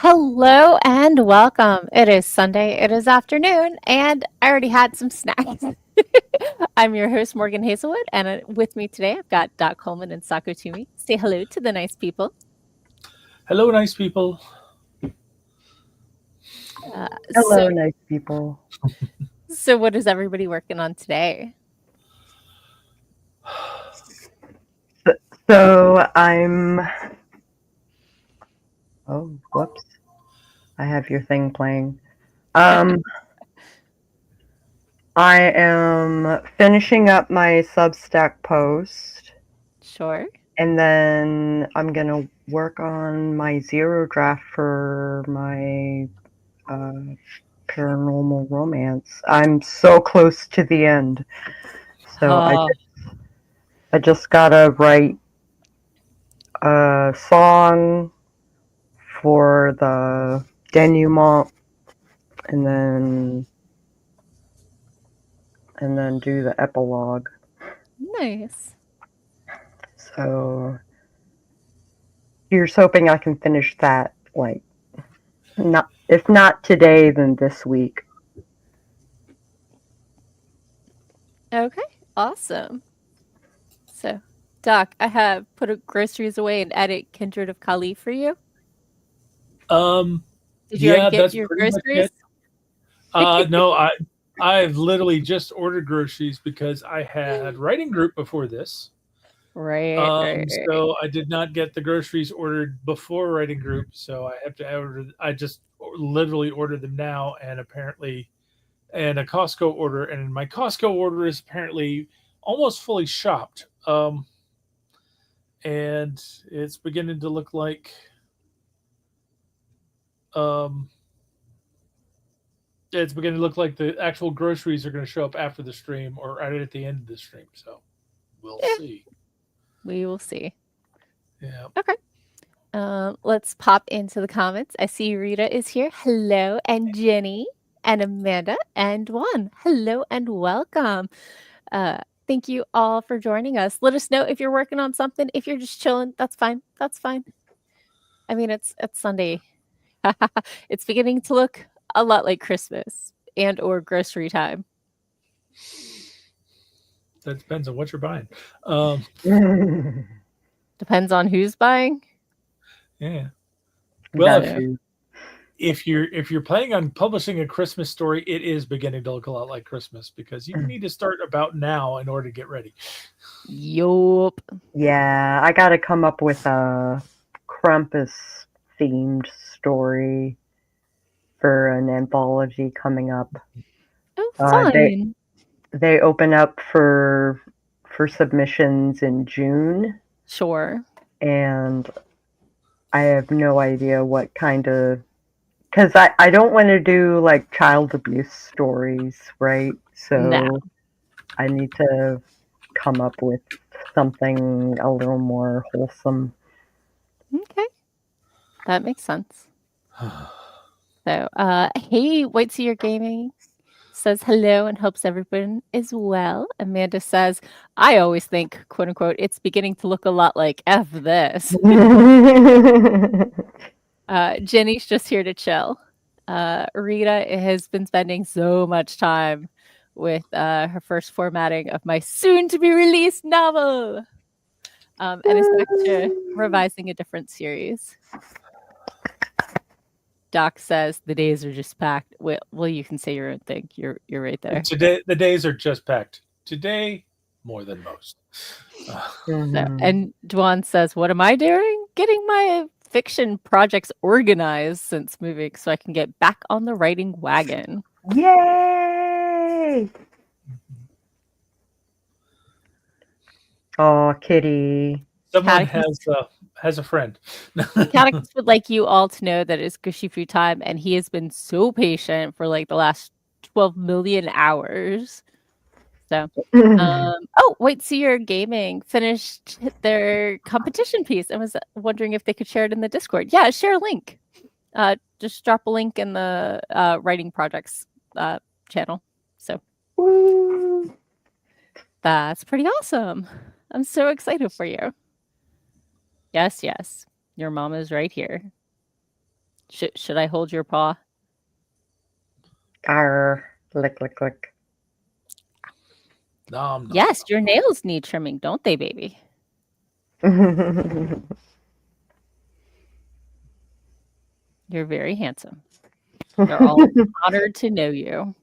Hello and welcome. It is Sunday, it is afternoon, and I already had some snacks. I'm your host, Morgan Hazelwood, and with me today I've got Doc Coleman and Sako Toomey. Say hello to the nice people. Hello, nice people. Uh, so, Hello, nice people. so what is everybody working on today? So, so I'm. Oh, whoops! I have your thing playing. Um, I am finishing up my Substack post, Sure. and then I'm gonna work on my zero draft for my uh, paranormal romance. I'm so close to the end, so Oh, I just gotta write a song for the denouement, and then do the epilogue. nice. So here's hoping I can finish that, like, not if not today, then this week. Okay, awesome. So, Doc, I have put groceries away and added Kindred of Kali for you. Um, Did you already yeah, get that's your pretty much groceries? it. No, I've literally just ordered groceries because I had writing group before this. Right. So I did not get the groceries ordered before writing group, so I have to order. I just literally ordered them now, and apparently, and a Costco order, and my Costco order is apparently almost fully shopped. And it's beginning to look like um it's beginning to look like the actual groceries are going to show up after the stream or right at the end of the stream. So we'll Yeah, see. we will see. Yeah. Okay. Let's pop into the comments. I see Rita is here. Hello, and Jenny, and Amanda, and Juan. Hello, and welcome. Uh, Thank you all for joining us. Let us know if you're working on something. If you're just chilling, that's fine. That's fine. I mean, it's Sunday. It's beginning to look a lot like Christmas and or grocery time. That depends on what you're buying. Um, Depends on who's buying. yeah. Well, That So, too. if you're planning on publishing a Christmas story, it is beginning to look a lot like Christmas because you need to start about now in order to get ready. yup. Yeah, I gotta come up with a Krampus themed story for an anthology coming up. Oh, Uh, they fun. they open up for submissions in June, Sure. and I have no idea what kind of, because I don't want to do like child abuse stories, right? No. So I need to come up with something a little more wholesome. Okay. That makes sense. So, hey, Wait to Your Gaming says hello and hopes everyone is well. Amanda says, I always think, quote unquote, it's beginning to look a lot like F this. Jenny's just here to chill. Rita has been spending so much time with her first formatting of my soon to be released novel. And is back to revising a different series. Doc says the days are just packed. Well, you can say your own thing. You're right there. Today, the days are just packed. Today, more than most. Uh, So, Mhm. and Dwan says, "What am I doing? Getting my fiction projects organized since moving, so I can get back on the writing wagon." Yay! Oh, kitty. Someone Catechist, has a friend. Catechist would like you all to know that it's Gushy Food time, and he has been so patient for like the last 12 million hours. So, oh, wait, so your gaming finished their competition piece. I was wondering if they could share it in the Discord. Yeah, share a link. Just drop a link in the writing projects channel. So Woo. that's pretty awesome. I'm so excited for you. Yes, yes. Your mom is right here. Should I hold your paw? Arr, lick, lick, lick. Nom, nom, Yes, nom. your nails need trimming, don't they, baby? You're very handsome. They're all honored to know you.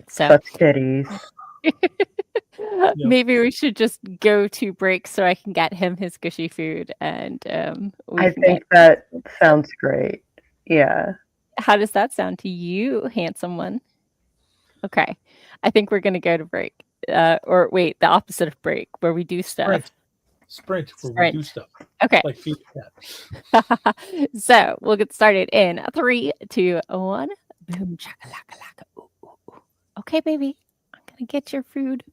So Such kitties. Yep. maybe we should just go to break so I can get him his gushy food and we I can think get. that sounds great. Yeah. How does that sound to you, handsome one? Okay. I think we're gonna go to break. Or wait, the opposite of break, where we do stuff. Sprint, where we do Sprint. stuff Okay. like feed a cat. So we'll get started in 3, 2, 1. Boom, chakalaka laka. Ooh, ooh, ooh. Okay, baby. I'm gonna get your food.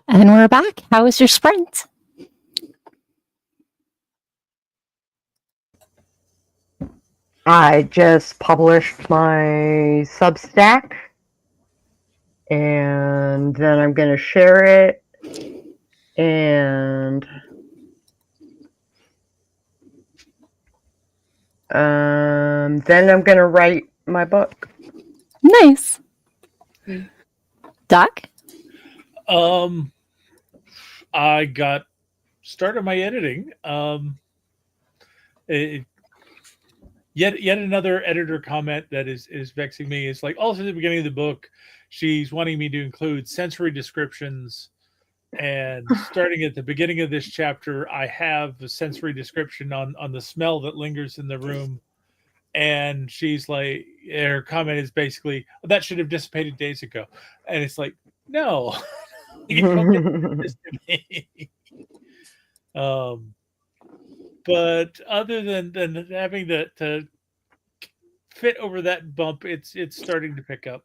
And we're back. How was your sprint? I just published my Substack, and then I'm going to share it, and then I'm going to write my book. Nice. Doc? I got started my editing. Yet another editor comment that is vexing me. It's like also at the beginning of the book, she's wanting me to include sensory descriptions. And starting at the beginning of this chapter, I have a sensory description on the smell that lingers in the room. And she's like, her comment is basically, that should have dissipated days ago. And it's like, no, you don't get this to me. But other than having to fit over that bump, it's starting to pick up.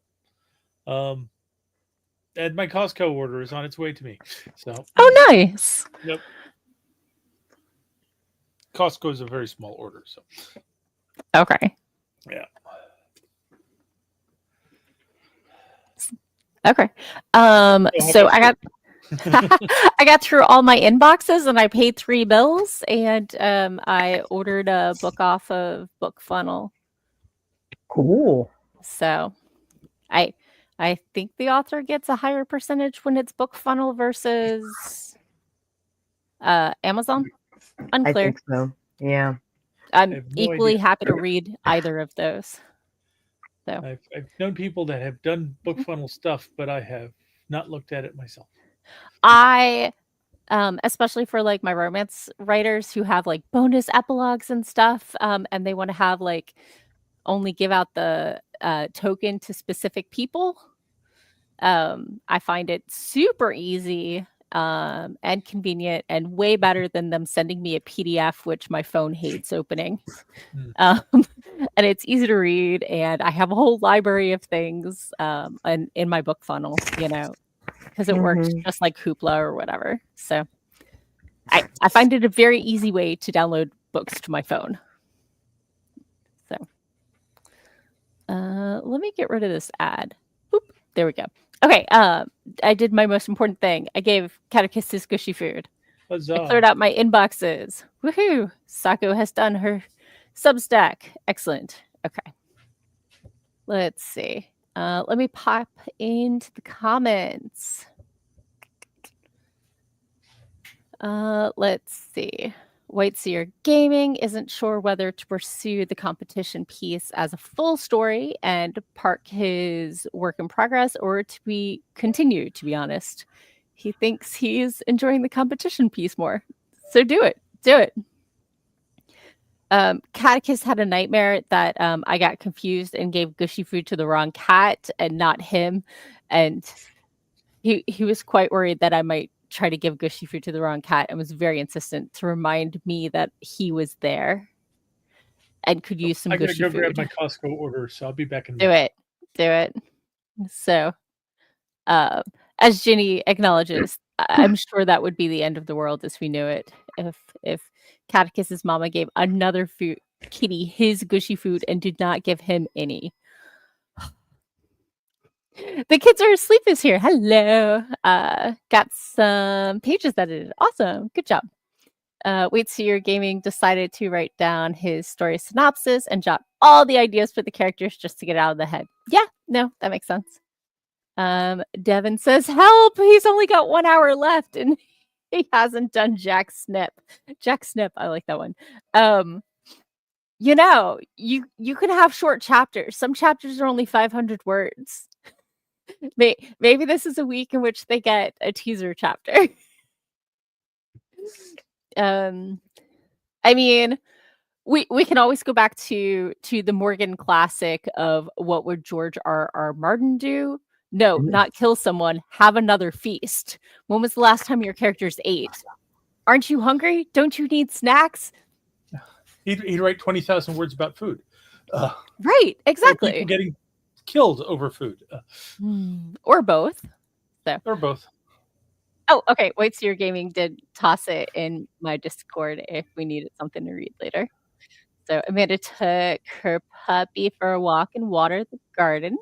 And my Costco order is on its way to me. So Oh, nice. Yep. Costco is a very small order, so Okay. yeah. Okay. So I got I got through all my inboxes and I paid 3 bills, and I ordered a book off of BookFunnel. Cool. So I think the author gets a higher percentage when it's BookFunnel versus Amazon. Unclear. I think so. Yeah. I'm equally happy to read either of those. So I've known people that have done BookFunnel stuff, but I have not looked at it myself. I especially for like my romance writers who have like bonus epilogues and stuff, and they want to have like only give out the token to specific people. I find it super easy and convenient, and way better than them sending me a PDF, which my phone hates opening. And it's easy to read, and I have a whole library of things in my book funnel, because it works just like Hoopla or whatever. So I find it a very easy way to download books to my phone. So let me get rid of this ad. Boop, there we go. Okay, I did my most important thing. I gave Catechist gushy food. Huzzah. I cleared out my inboxes. Woohoo! Sako has done her Substack. Excellent. Okay. Let's see. Let me pop into the comments. Let's see. White Seer Gaming isn't sure whether to pursue the competition piece as a full story and park his work in progress, or to be continued, to be honest. He thinks he's enjoying the competition piece more. So do it. Do it. Catechist had a nightmare that I got confused and gave gushy food to the wrong cat and not him. And he was quite worried that I might try to give gushy food to the wrong cat, and was very insistent to remind me that he was there and could use some gushy food. I gotta go grab my Costco order, so I'll be back in a minute. Do it. So, as Ginny acknowledges, I'm sure that would be the end of the world as we knew it if Catechist's mama gave another kitty his gushy food and did not give him any. The kids are asleep is here. Hello. Got some pages edited. Awesome. Good job. Wait, so your gaming decided to write down his story synopsis and jot all the ideas for the characters just to get out of the head. Yeah, no, that makes sense. Devin says, help, he's only got 1 hour left and he hasn't done Jack Snip. Jack Snip, I like that one. You can have short chapters. Some chapters are only 500 words. Maybe this is a week in which they get a teaser chapter. I mean, we can always go back to the Morgan classic of what would George R. Martin do? No, not kill someone, have another feast. When was the last time your characters ate? Aren't you hungry? Don't you need snacks? He'd write 20,000 words about food. Right, exactly. People getting killed over food. Or both. So. Or both. Oh, okay. Wait, so your gaming did toss it in my Discord if we needed something to read later. So Amanda took her puppy for a walk and watered the garden.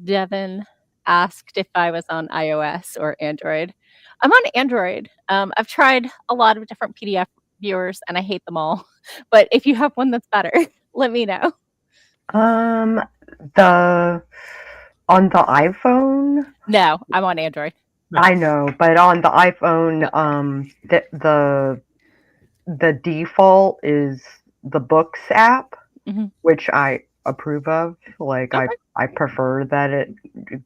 Devin asked if I was on iOS or Android. I'm on Android. I've tried a lot of different PDF viewers and I hate them all. But if you have one that's better, let me know. Um, the on the iPhone, No, I'm on Android. I know, but on the iPhone, the default is the Books app, Mhm. which I approve of. Like Okay. I prefer that it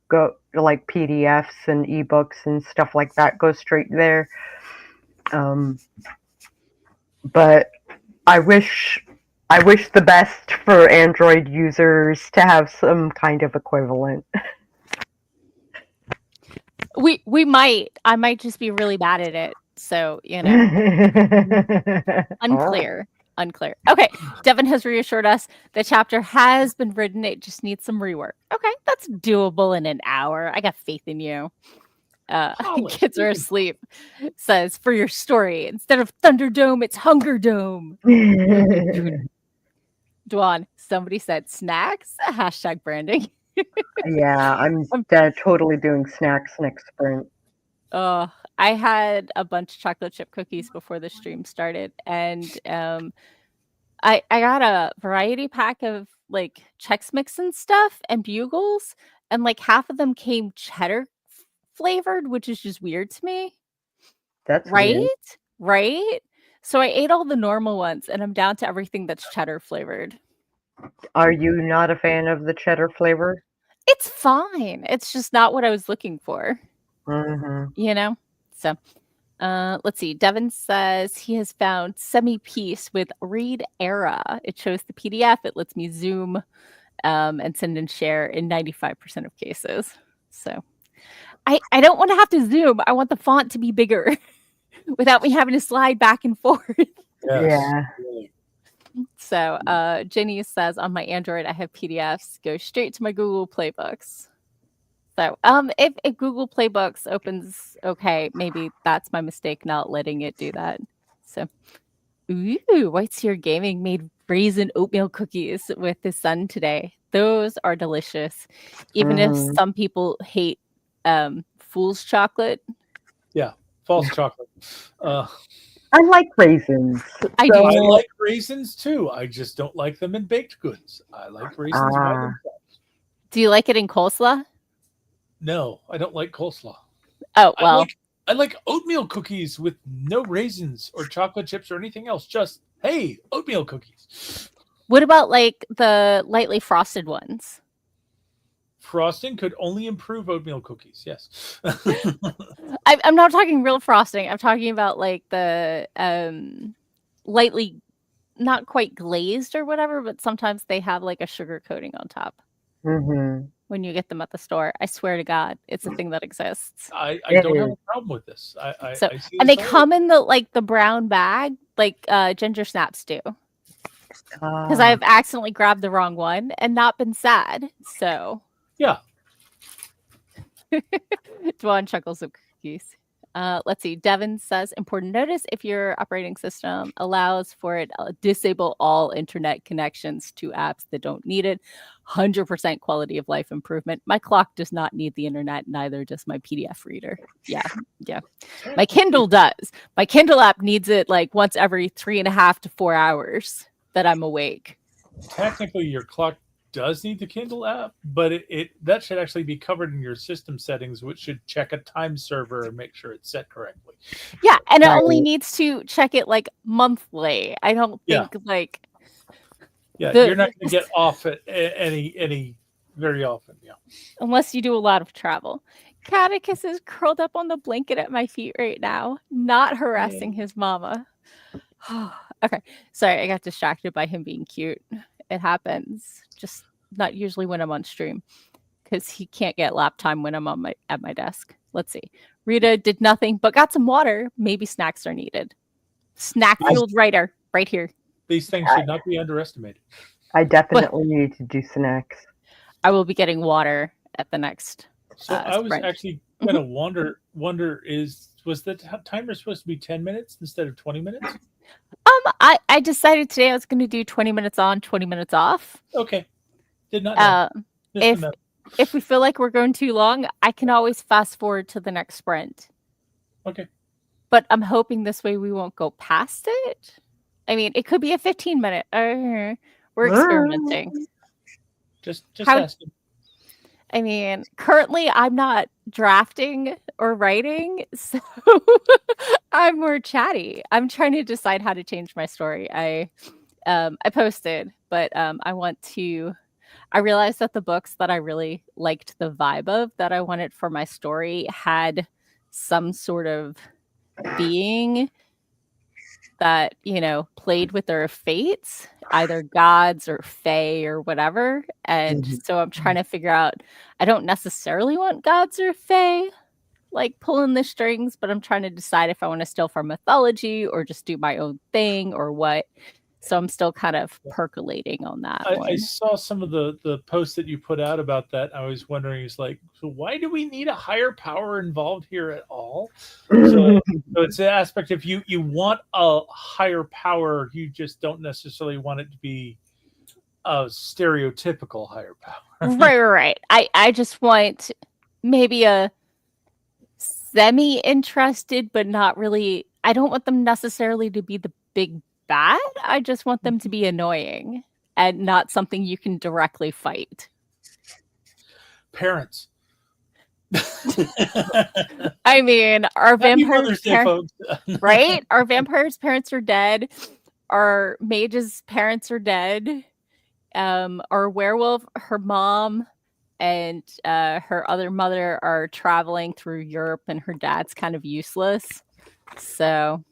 go like PDFs and ebooks and stuff like that go straight there. Um, but I wish I wish the best for Android users to have some kind of equivalent. We might. I might just be really bad at it. So, unclear. Unclear. Okay. Devin has reassured us the chapter has been written. It just needs some rework. Okay. That's doable in an hour. I got faith in you. Polish. Kids are asleep. Says for your story, instead of Thunderdome, it's Hunger Dome. Dwan, somebody said snacks. Hashtag branding. Yeah, I'm totally doing snacks next sprint. Oh, I had a bunch of chocolate chip cookies before the stream started, and I got a variety pack of like Chex Mix and stuff and Bugles, and like half of them came cheddar flavored, which is just weird to me. That's Right? weird. Right? So I ate all the normal ones, and I'm down to everything that's cheddar flavored. Are you not a fan of the cheddar flavor? It's fine. It's just not what I was looking for. Mm-hmm. So let's see. Devin says he has found semi-peace with Read Era. It shows the PDF. It lets me zoom and send and share in 95% of cases. So I don't want to have to zoom. I want the font to be bigger without me having to slide back and forth. Yes. Yeah. Really. So Jenny says on my Android, I have PDFs. Go straight to my Google Playbooks. So if Google Playbooks opens okay, maybe that's my mistake not letting it do that. So White Seer Gaming made raisin oatmeal cookies with his son today. Those are delicious. Even if some people hate fool's chocolate. Yeah, false chocolate. I like raisins. I I do. like raisins too. I just don't like them in baked goods. I like raisins by themselves. Do you like it in coleslaw? No, I don't like coleslaw. Oh, well. I like oatmeal cookies with no raisins or chocolate chips or anything else. Just, hey, oatmeal cookies. What about like the lightly frosted ones? Frosting could only improve oatmeal cookies. Yes. I'm not talking real frosting. I'm talking about like the lightly, not quite glazed or whatever, but sometimes they have like a sugar coating on top. When you get them at the store, I swear to God, it's a thing that exists. I don't have a problem with this. I see and they this come in the brown bag, like ginger snaps do. Because I've accidentally grabbed the wrong one and not been sad. So yeah. Dwan chuckles of cookies. Let's see. Devin says, important notice, if your operating system allows for it, disable all internet connections to apps that don't need it. 100% quality of life improvement. My clock does not need the internet, neither does my PDF reader. Yeah. My Kindle does. My Kindle app needs it like once every 3.5 to 4 hours that I'm awake. Technically, your clock does need the Kindle app, but that should actually be covered in your system settings, which should check a time server and make sure it's set correctly. Yeah, and it only needs to check it like monthly. I don't think like. Yeah, you're not going to get off at any very often. Yeah, unless you do a lot of travel. Catechus is curled up on the blanket at my feet right now, not harassing his mama. Okay, sorry, I got distracted by him being cute. It happens. Just not usually when I'm on stream, because he can't get lap time when I'm at my desk. Let's see. Rita did nothing but got some water. Maybe snacks are needed. Snack fueled writer right here. These things should not be underestimated. I definitely need to do snacks. I will be getting water at the next. So I was actually Kind of wonder was the timer supposed to be 10 minutes instead of 20 minutes? I decided today I was going to do 20 minutes on, 20 minutes off. Okay. Did not know. If we feel like we're going too long, I can always fast forward to the next sprint. Okay. But I'm hoping this way we won't go past it. I mean, it could be a 15-minute. We're experimenting. Just asking. I mean, currently I'm not drafting or writing, so I'm more chatty. I'm trying to decide how to change my story. I posted, but I realized that the books that I really liked the vibe of that I wanted for my story had some sort of being that, played with their fates, either gods or fae or whatever. And so I'm trying to figure out, I don't necessarily want gods or fae like pulling the strings, but I'm trying to decide if I want to steal from mythology or just do my own thing or what. So I'm still kind of percolating on that one. I saw some of the posts that you put out about that. I was wondering, it's like, so why do we need a higher power involved here at all? So it's an aspect, if you want a higher power, you just don't necessarily want it to be a stereotypical higher power. Right. I just want maybe a semi-interested, but not really. I don't want them necessarily to be the big bad. I just want them to be annoying and not something you can directly fight. Parents. I mean, our vampires' parents, right? Our vampires' parents are dead. Our mage's parents are dead. Our werewolf, her mom, and her other mother are traveling through Europe, and her dad's kind of useless. So.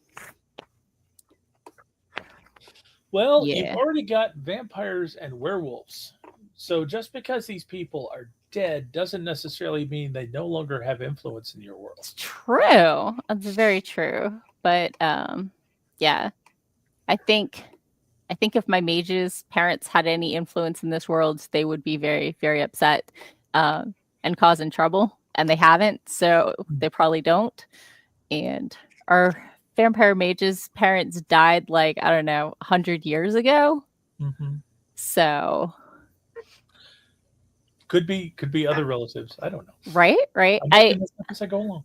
Well, you've already got vampires and werewolves. So just because these people are dead doesn't necessarily mean they no longer have influence in your world. It's true. That's very true. But yeah. I think if my mage's parents had any influence in this world, they would be very, very upset and causing trouble. And they haven't, so they probably don't. And our vampire mage's parents died like, I don't know, 100 years ago. So could be other relatives. I don't know. Right. I go along.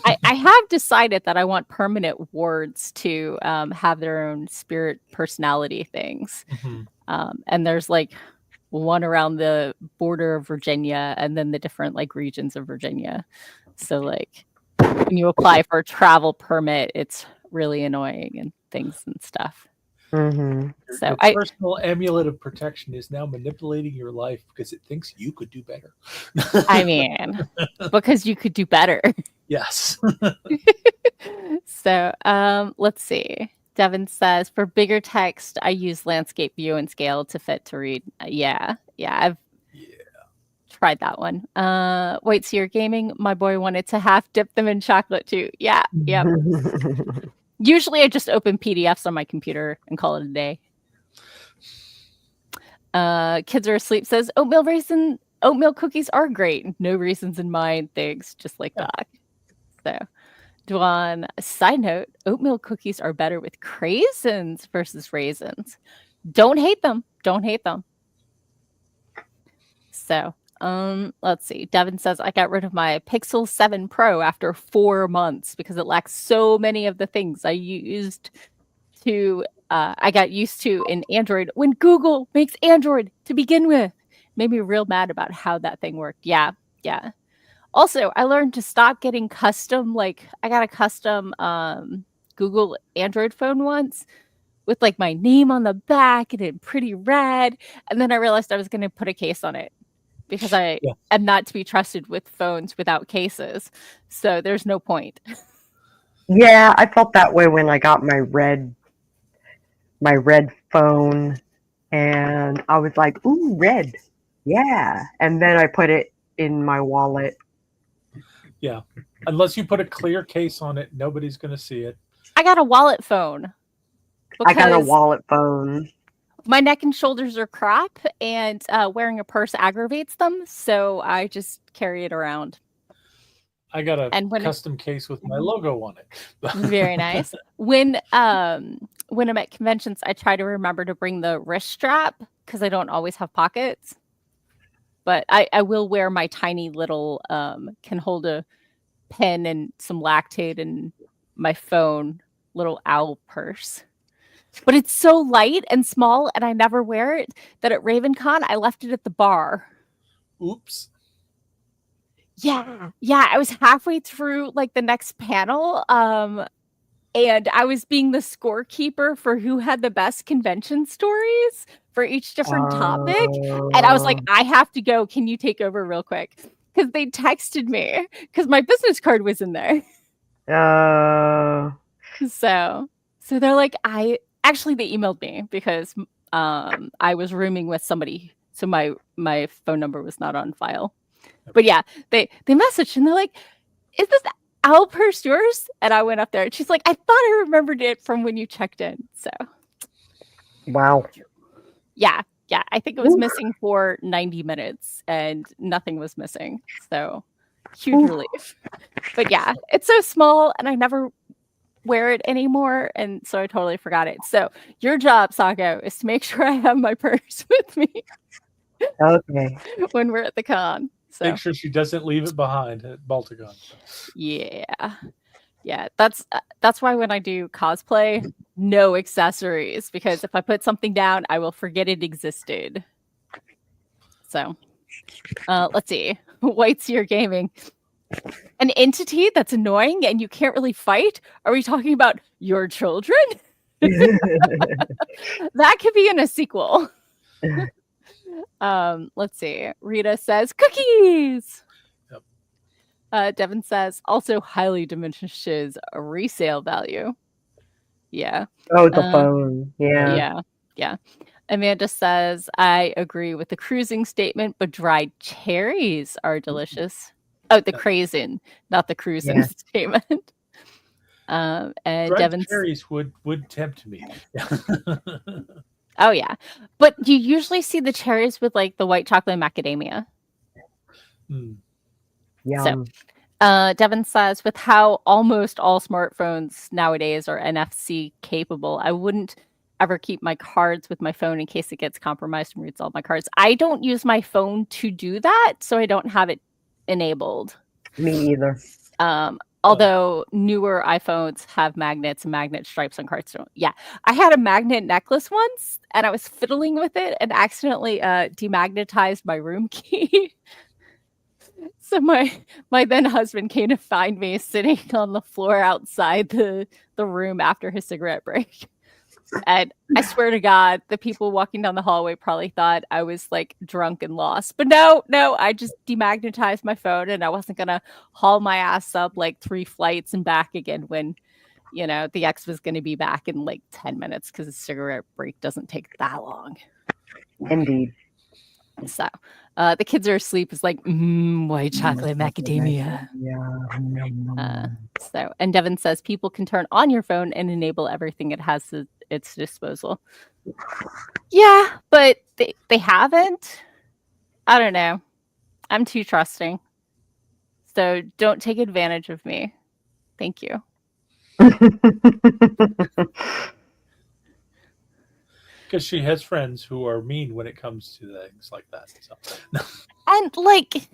I have decided that I want permanent wards to have their own spirit personality things. And there's like one around the border of Virginia and then the different like regions of Virginia. So like when you apply for a travel permit, it's really annoying and things and stuff. So your personal amulet of protection is now manipulating your life because it thinks you could do better. I mean, because you could do better. Yes. So let's see. Devin says, for bigger text, I use landscape view and scale to fit to read. Yeah, I've tried that one. Wait, so you're gaming? My boy wanted to half dip them in chocolate too. Yeah. Usually I just open PDFs on my computer and call it a day. Kids are asleep says, oatmeal cookies are great. No reasons in mind. Thanks. Just like that. So, Dwan, side note, oatmeal cookies are better with craisins versus raisins. Don't hate them. So, let's see. Devin says, I got rid of my Pixel 7 Pro after 4 months because it lacks so many of the things I got used to in Android when Google makes Android to begin with. Made me real mad about how that thing worked. Yeah. Also, I learned to stop getting custom, like I got a custom Google Android phone once with like my name on the back and in pretty red. And then I realized I was going to put a case on it because I am not to be trusted with phones without cases. So there's no point. Yeah, I felt that way when I got my red phone, and I was like, ooh, red. Yeah. And then I put it in my wallet. Yeah. Unless you put a clear case on it, nobody's going to see it. I got a wallet phone. I got a wallet phone. My neck and shoulders are crap, and wearing a purse aggravates them, so I just carry it around. I got a And when custom case with my logo on it. very nice. When I'm at conventions, I try to remember to bring the wrist strap because I don't always have pockets. But I will wear my tiny little can hold a pen and some lactate and my phone little owl purse. But it's so light and small, and I never wear it, that at RavenCon, I left it at the bar. Oops. Yeah. I was halfway through, like, the next panel, and I was being the scorekeeper for who had the best convention stories for each different topic, and I was like, "I have to go. Can you take over real quick?" Because they texted me because my business card was in there. So they're like, actually they emailed me because I was rooming with somebody, so my phone number was not on file. But yeah, they messaged and they're like, "Is this owl purse yours?" And I went up there and she's like, "I thought I remembered it from when you checked in." So Wow. yeah, I think it was missing for 90 minutes and nothing was missing. So huge relief. But yeah, it's so small and I never wear it anymore, and so I totally forgot it. So your job, Sako, is to make sure I have my purse with me Okay. when we're at the con. So Make sure she doesn't leave it behind at Balticon. yeah, that's why when I do cosplay, no accessories, because if I put something down, I will forget it existed. So let's see. White Seer Gaming. An entity that's annoying and you can't really fight? Are we talking about your children? That could be in a sequel. Let's see. Rita says cookies. Yep. Devin says also highly diminishes resale value. Yeah. Oh, the phone. Yeah. Yeah. Amanda says, I agree with the cruising statement, but dried cherries are delicious. Oh, the crazing, not the cruising statement. And Dried Devin cherries would tempt me. Oh yeah, but you usually see the cherries with like the white chocolate macadamia. Yum. So, Devin says, with how almost all smartphones nowadays are NFC capable, I wouldn't ever keep my cards with my phone in case it gets compromised and reads all my cards. I don't use my phone to do that, so I don't have it enabled. Me either. Although newer iPhones have magnets and magnet stripes on cards. So yeah, I had a magnet necklace once, and I was fiddling with it and accidentally demagnetized my room key. So my then husband came to find me sitting on the floor outside the room after his cigarette break. And I swear to God, the people walking down the hallway probably thought I was like drunk and lost. But no, I just demagnetized my phone and I wasn't going to haul my ass up like 3 flights and back again when, the ex was going to be back in like 10 minutes because a cigarette break doesn't take that long. Indeed. So the kids are asleep. It's like, white chocolate macadamia. And Devin says people can turn on your phone and enable everything it has at its disposal. Yeah, but they haven't. I don't know. I'm too trusting. So don't take advantage of me. Thank you. Because she has friends who are mean when it comes to things like that. So. And like,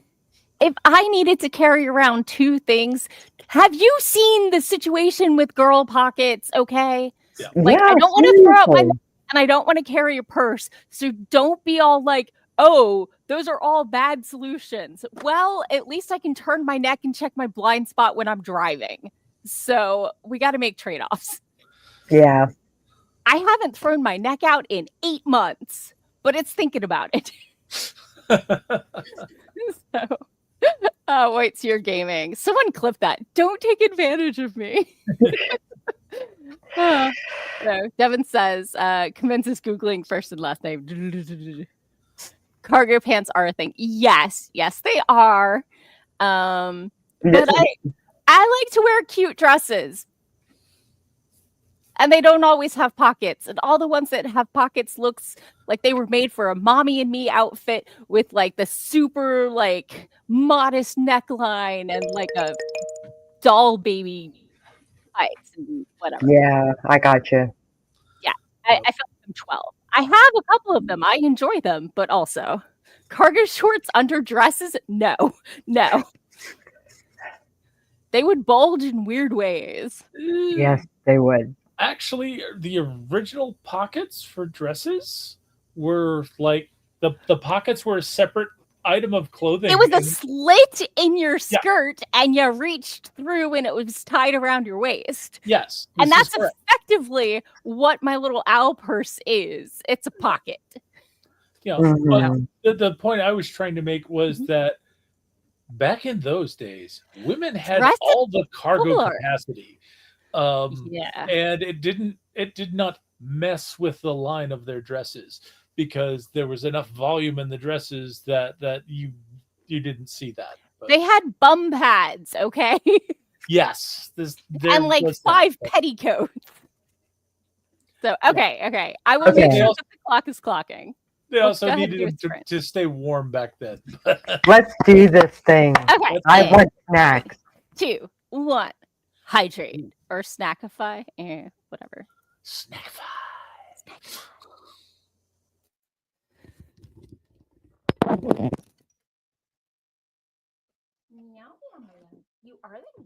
if I needed to carry around 2 things, have you seen the situation with girl pockets? Okay. Yeah. Like, I don't want to throw out my and I don't want to carry a purse. So don't be all like, oh, those are all bad solutions. Well, at least I can turn my neck and check my blind spot when I'm driving. So we got to make trade-offs. Yeah. I haven't thrown my neck out in 8 months, but it's thinking about it. So, White Seer Gaming. Someone clip that. Don't take advantage of me. So Devin says, commences Googling first and last name. Cargo pants are a thing. Yes, they are. But I like to wear cute dresses. and they don't always have pockets. And all the ones that have pockets looks like they were made for a mommy and me outfit with like the super like modest neckline and like a doll baby tights and whatever. Yeah, I got you. Yeah, I feel like I'm 12. I have a couple of them. I enjoy them, but also cargo shorts under dresses, no, no. They would bulge in weird ways. Yes, they would. Actually, the original pockets for dresses were like the pockets were a separate item of clothing. It was a and slit in your Yeah. skirt, and you reached through, and it was tied around your waist. yes, And this is that's correct. effectively what my little owl purse is. It's a pocket. You know, but Mhm. the point I was trying to make was Mhm. that back in those days, women had Dresses all the cargo cooler. capacity, um, Yeah. and it did not mess with the line of their dresses because there was enough volume in the dresses that you didn't see that. But They had bum pads, okay? yes, there and like was that. 5 But petticoats. So, yeah. okay. I will Okay. make They sure also that the clock is clocking. they Let's also go ahead and needed do a them sprint. to stay warm back then. Let's do this thing. Okay. I in want snacks. 2, 1. Hydrate or snackify, whatever. Snack. Meow, meow. You are the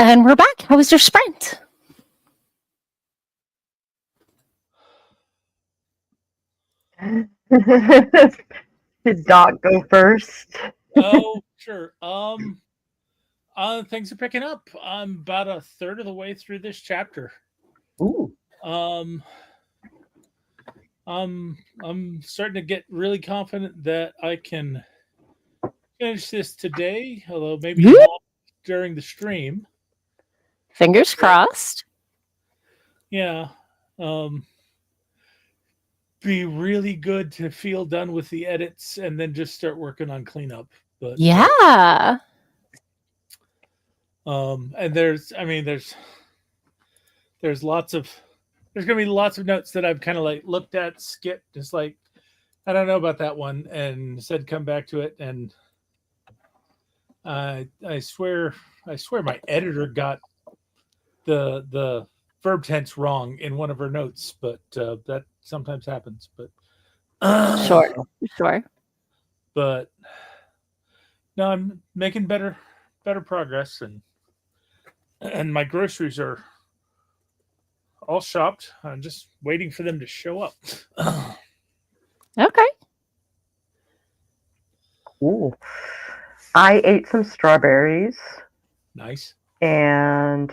And we're back. How was your sprint? Did Doc go first? Oh, sure. Things are picking up. I'm about a third of the way through this chapter. Ooh. Um, I'm starting to get really confident that I can finish this today, although maybe Whoop. not during the stream. Fingers crossed. Yeah. Be really good to feel done with the edits and then just start working on cleanup. But Yeah. and there's lots of there's gonna be lots of notes that I've kind of like looked at, skipped, just like I don't know about that one, and said come back to it. And I swear my editor got the verb tense wrong in one of her notes, but that sometimes happens. But Sure. But no, I'm making better progress, and my groceries are all shopped. I'm just waiting for them to show up. Okay. Ooh. I ate some strawberries. Nice. And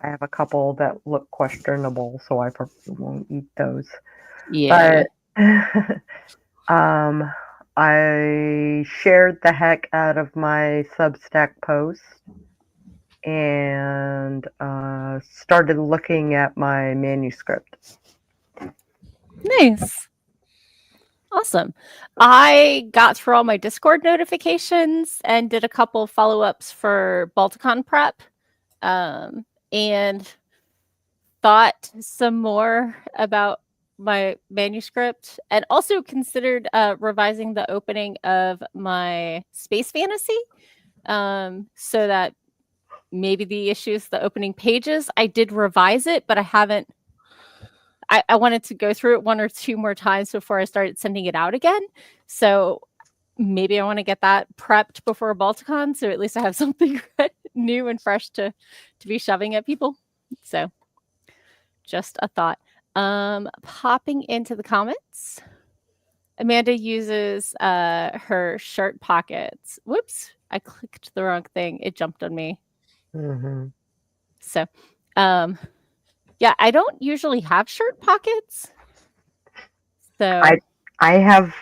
I have a couple that look questionable, so I probably won't eat those. Yeah. But I shared the heck out of my Substack post and started looking at my manuscript. Nice. Awesome. I got through all my Discord notifications and did a couple follow-ups for Balticon prep, and thought some more about my manuscript, and also considered revising the opening of my space fantasy, so that maybe the issues, the opening pages, I did revise it, but I haven't. I wanted to go through it one or two more times before I started sending it out again. So maybe I want to get that prepped before Balticon, so at least I have something new and fresh to be shoving at people. So just a thought. Popping into the comments. Amanda uses her shirt pockets. Whoops, I clicked the wrong thing. It jumped on me. Mm-hmm. So, yeah, I don't usually have shirt pockets. So I have,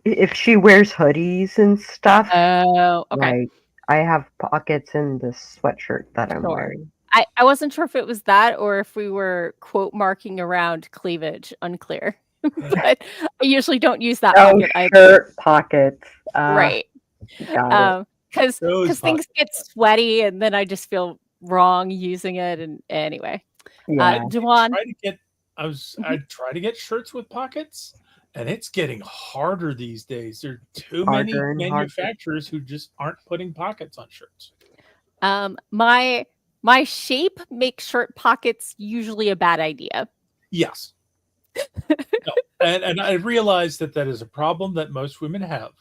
if she wears hoodies and stuff. Oh, okay. Right. I have pockets in the sweatshirt that I'm wearing. I wasn't sure if it was that or if we were quote marking around cleavage. Unclear. But I usually don't use that pocket either. Shirt pockets. Right. Got it. Because things get sweaty and then I just feel wrong using it. And anyway, Yeah. Dewan. I try to get shirts with pockets, and it's getting harder these days. There are too many manufacturers who just aren't putting pockets on shirts. My shape makes shirt pockets usually a bad idea. Yes. No. And I realize that is a problem that most women have.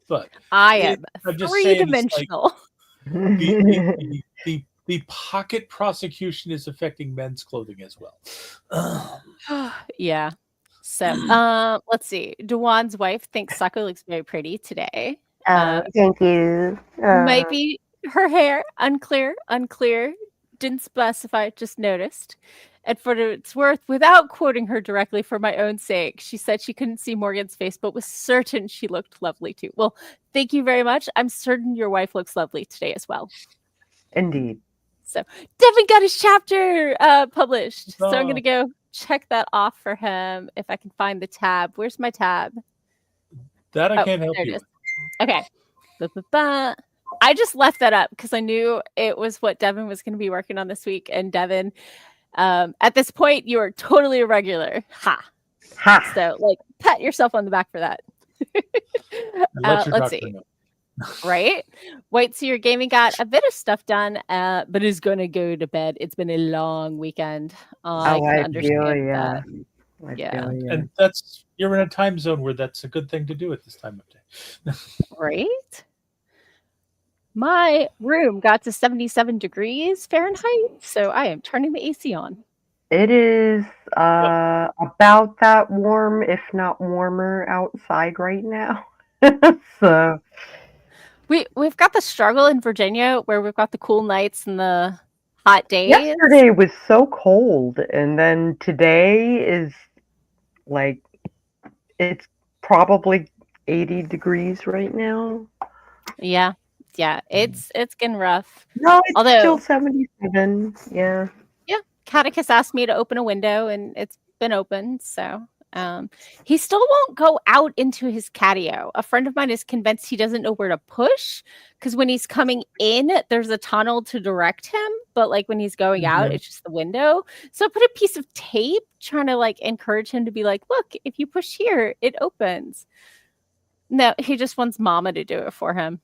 But I am three-dimensional. Like, the pocket prosecution is affecting men's clothing as well. Yeah. So, let's see. Dewan's wife thinks Sako looks very pretty today. Thank you. Might be her hair. Unclear. Didn't specify, just noticed. And for what it's worth, without quoting her directly for my own sake, she said she couldn't see Morgan's face, but was certain she looked lovely too. Well, thank you very much. I'm certain your wife looks lovely today as well. Indeed. So Devin got his chapter published. So I'm going to go check that off for him if I can find the tab. Where's my tab? That I can't help you with. Okay. I just left that up because I knew it was what Devin was going to be working on this week. And Devin, at this point, you are totally irregular. Ha. So, like, pat yourself on the back for that. Let's see. Right? White Seer Gaming got a bit of stuff done, but is going to go to bed. It's been a long weekend. I can understand that. Yeah. And you're in a time zone where that's a good thing to do at this time of day. Right? My room got to 77 degrees Fahrenheit, so I am turning the AC on. It is Yep. about that warm, if not warmer, outside right now. So We've got the struggle in Virginia where we've got the cool nights and the hot days. yesterday was so cold, and then today is like it's probably 80 degrees right now. Yeah. It's getting rough. No, it's still Although, 77. Yeah. yeah, Catechus asked me to open a window and it's been open, so he still won't go out into his catio. A friend of mine is convinced he doesn't know where to push because when he's coming in, there's a tunnel to direct him, but like when he's going out, Mhm. it's just the window. So I put a piece of tape trying to like encourage him to be like, look, if you push here, it opens. No, he just wants mama to do it for him.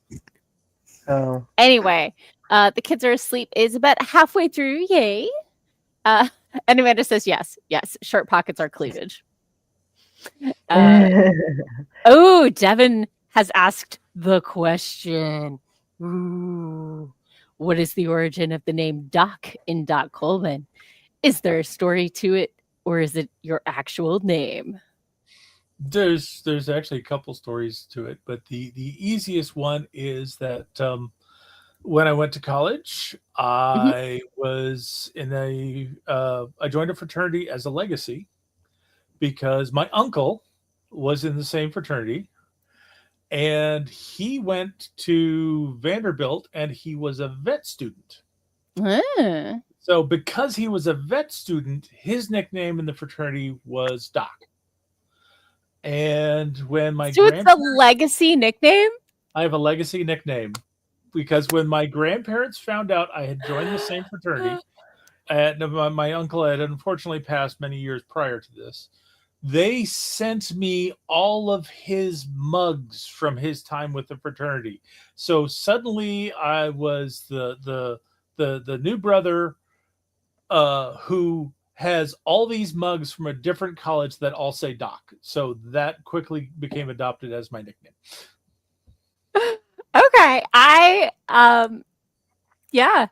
Oh. Anyway, the kids are asleep. Is about halfway through. Yay. And Amanda says, yes, short pockets are cleavage. Oh, Devin has asked the question. Ooh, what is the origin of the name Doc in Doc Coleman? Is there a story to it, or is it your actual name? There's actually a couple stories to it, but the easiest one is that when I went to college, Mhm. I was in I joined a fraternity as a legacy because my uncle was in the same fraternity, and he went to Vanderbilt and he was a vet student. Ah. So because he was a vet student, his nickname in the fraternity was Doc. And when my So it's a grandparents, legacy nickname? I have a legacy nickname because when my grandparents found out I had joined the same fraternity, and my uncle had unfortunately passed many years prior to this, they sent me all of his mugs from his time with the fraternity. So suddenly I was the new brother who has all these mugs from a different college that all say Doc. So that quickly became adopted as my nickname. Okay. Yeah.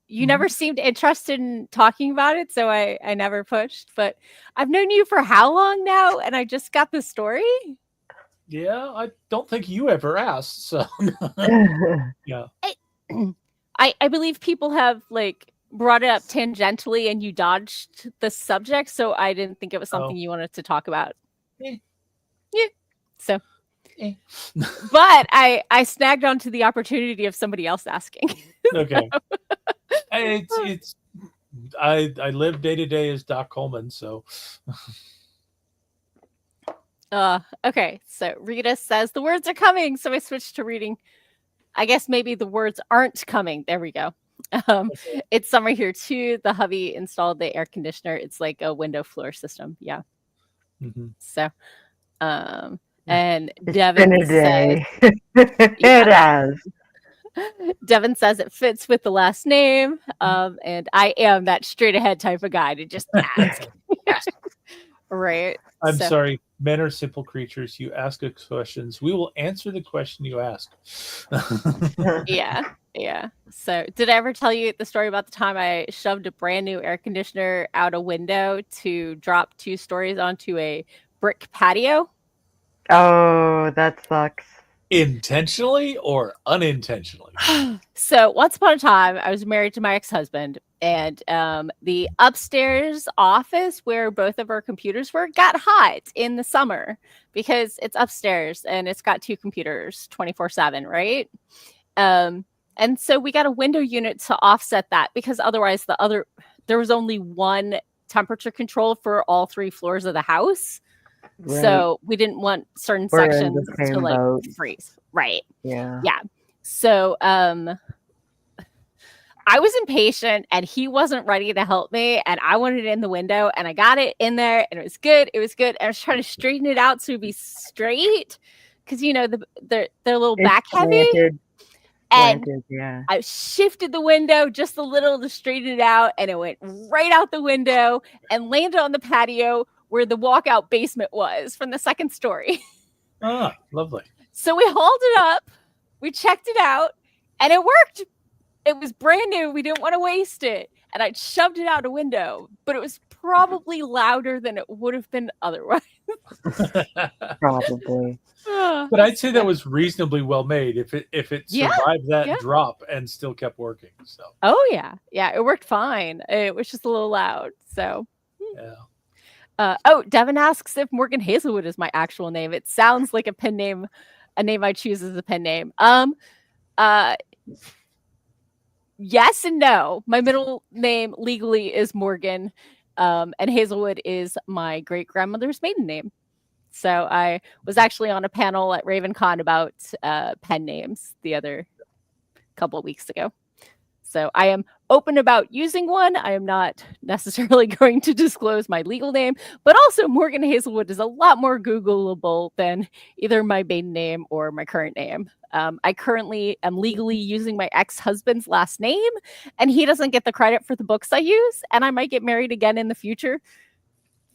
You Mhm. never seemed interested in talking about it, so I never pushed. But I've known you for how long now, and I just got the story. Yeah, I don't think you ever asked. So yeah. I, I believe people have like brought it up tangentially, and you dodged the subject, so I didn't think it was something Oh. you wanted to talk about. Eh, Yeah. So, eh. but I snagged onto the opportunity of somebody else asking. Okay. It's I live day to day as Doc Coleman, so Okay. So Rita says the words are coming, so I switched to reading. I guess maybe the words aren't coming. There we go. Um, okay. it's summer here too. The hubby installed the air conditioner. It's like a window floor system. Yeah. Mhm. So, and It's been Devin a says, day. yeah, It has. Devin says it fits with the last name. And I am that straight ahead type of guy to just ask. Ask. Right. I'm So, sorry. Men are simple creatures. You ask us questions. We will answer the question you ask. yeah. Yeah. So, did I ever tell you the story about the time I shoved a brand new air conditioner out a window to drop 2 stories onto a brick patio? Oh, that sucks. Intentionally or unintentionally? So, once upon a time, I was married to my ex-husband, and the upstairs office where both of our computers were got hot in the summer because it's upstairs and it's got 2 computers 24/7, right? Um, and so we got a window unit to offset that because otherwise there was only one temperature control for all 3 floors of the house. Right. So we didn't want certain We're in the sections to same like boat. freeze. Right. Yeah. Yeah. So I was impatient and he wasn't ready to help me and I wanted it in the window and I got it in there and it was good. It was good. I was trying to straighten it out so it'd be straight because you know they're a little It's back heavy slanted. and Slanted, yeah. I shifted the window just a little to straighten it out, and it went right out the window and landed on the patio where the walkout basement was from the second story. Ah, lovely. So we hauled it up, we checked it out, And it worked. It was brand new. We didn't want to waste it. And I shoved it out a window, but it was probably louder than it would have been otherwise. Probably. But I'd say that was reasonably well made if it Yeah, survived that yeah. drop and still kept working. So Oh yeah. Yeah, it worked fine. It was just a little loud. So yeah. Devin asks if Morgan Hazelwood is my actual name. It sounds like a name I choose as a pen name. Yes and no. My middle name legally is Morgan, and Hazelwood is my great grandmother's maiden name. So I was actually on a panel at RavenCon about pen names the other couple of weeks ago. So I am open about using one. I am not necessarily going to disclose my legal name, but also Morgan Hazelwood is a lot more Googleable than either my maiden name or my current name. I currently am legally using my ex-husband's last name, and he doesn't get the credit for the books I use, and I might get married again in the future.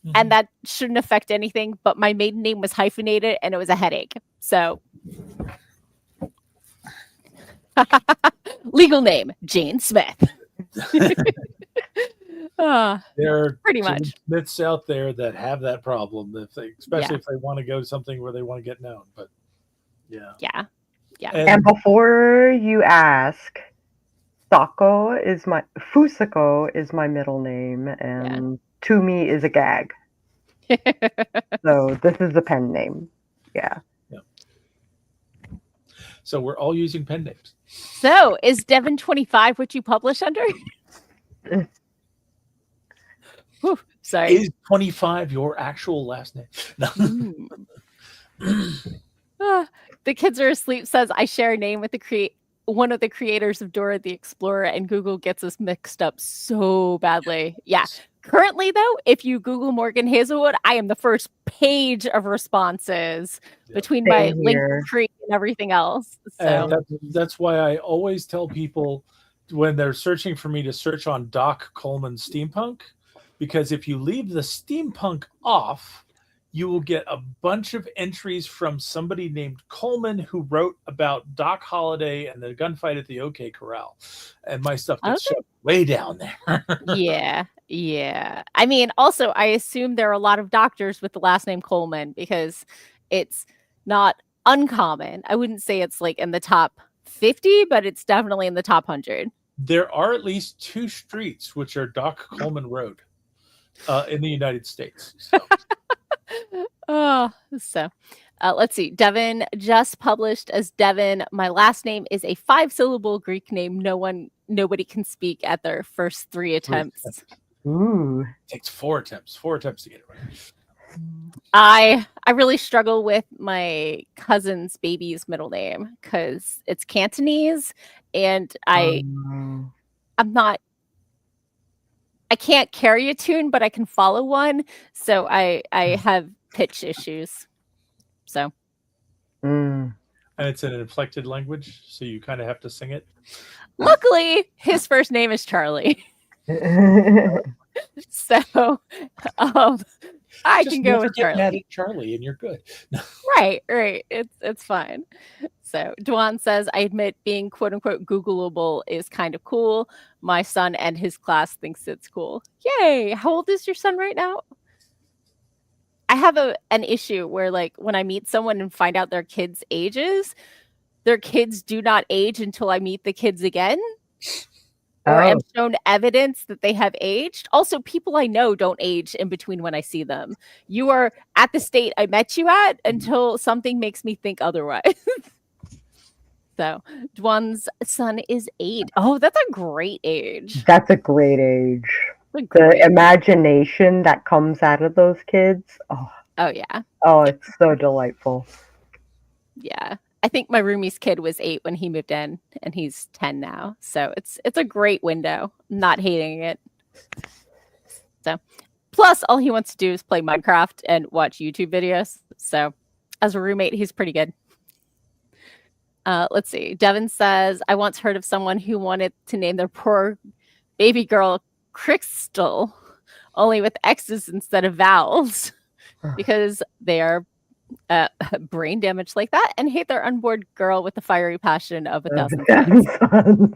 Mm-hmm. And that shouldn't affect anything, but my maiden name was hyphenated, and it was a headache. So legal name, Jane Smith. There are pretty much Smiths out there that have that problem, especially if they want to go to something where they want to get known. But yeah. And before you ask, Fusako is my middle name, and Toomey is a gag. So this is a pen name. Yeah. So we're all using pen names. So is Devin 25 what you publish under? Whew, sorry. Is 25 your actual last name? No. The kids are asleep says I share a name with one of the creators of Dora the Explorer, and Google gets us mixed up so badly. Yeah. Currently, though, if you Google Morgan Hazelwood, I am the first page of responses between my link tree and everything else. So and that's why I always tell people when they're searching for me to search on Doc Coleman steampunk, because if you leave the steampunk off, you will get a bunch of entries from somebody named Coleman who wrote about Doc Holliday and the gunfight at the OK Corral. And my stuff gets shoved way down there. Yeah. I mean, also, I assume there are a lot of doctors with the last name Coleman because it's not uncommon. I wouldn't say it's like in the top 50, but it's definitely in the top 100. There are at least 2 streets which are Doc Coleman Road in the United States. So. Let's see. Devin just published as Devin. My last name is a 5-syllable Greek name. Nobody can speak at their first 3 attempts. Ooh. It takes 4 attempts. 4 attempts to get it right. I really struggle with my cousin's baby's middle name because it's Cantonese, and I'm not. I can't carry a tune, but I can follow one. So I have pitch issues. So. And it's in an inflected language, so you kind of have to sing it. Luckily, his first name is Charlie. So I can go with Charlie. Mad at Charlie, and you're good. Right. It's fine. So Dwan says, I admit being quote unquote Googleable is kind of cool. My son and his class thinks it's cool. Yay! How old is your son right now? I have an issue where, like, when I meet someone and find out their kids' ages, their kids do not age until I meet the kids again. Or am shown evidence that they have aged. Also, people I know don't age in between when I see them. You are at the state I met you at until something makes me think otherwise. So, Dwan's son is 8. Oh, that's a great age. That's a great age. The imagination that comes out of those kids. Oh yeah. Oh, it's so delightful. Yeah. I think my roomie's kid was 8 when he moved in, and he's 10 now. So it's a great window. I'm not hating it. So, plus all he wants to do is play Minecraft and watch YouTube videos. So, as a roommate, he's pretty good. Let's see. Devin says, I once heard of someone who wanted to name their poor baby girl Crystal, only with X's instead of vowels, because they are brain damage like that, and hate their unborn girl with the fiery passion of 1,000 Thousand suns. suns.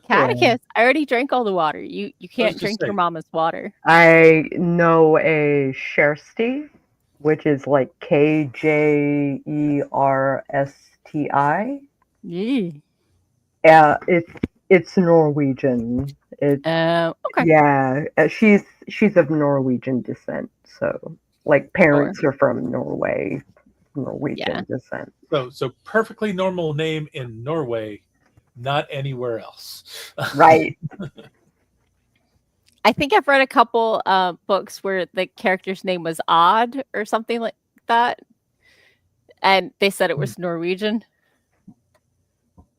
Catechus, I already drank all the water. You I was can't just drink your saying, mama's water. I know a Shersti, which is like Kjersti. Yeah. Yeah, it's Norwegian. It's Okay. yeah, she's of Norwegian descent. So like Sure. parents are from Norwegian Yeah. descent. so perfectly normal name in Norway, not anywhere else. Right. I think I've read a couple books where the character's name was Odd or something like that, and they said it was Norwegian.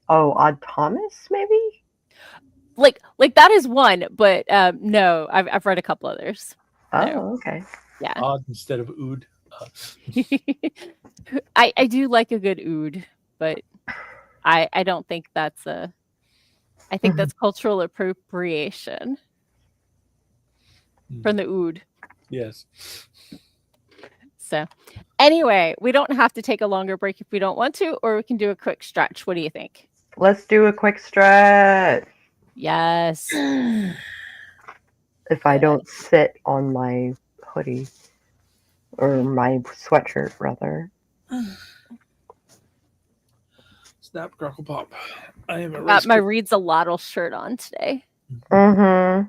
Oh, Odd Thomas, maybe? Like that is one, but no, I've read a couple others. So Oh, okay. yeah, Odd instead of ood. I do like a good ood, but I don't think that's a. I think that's cultural appropriation from the ood. Yes. So, anyway, we don't have to take a longer break if we don't want to, or we can do a quick stretch. What do you think? Let's do a quick stretch. Yes. If I don't sit on my hoodie or my sweatshirt, rather. Snap, crackle, pop. I am a Got my Reads a Lottle shirt on today. Mm-hmm.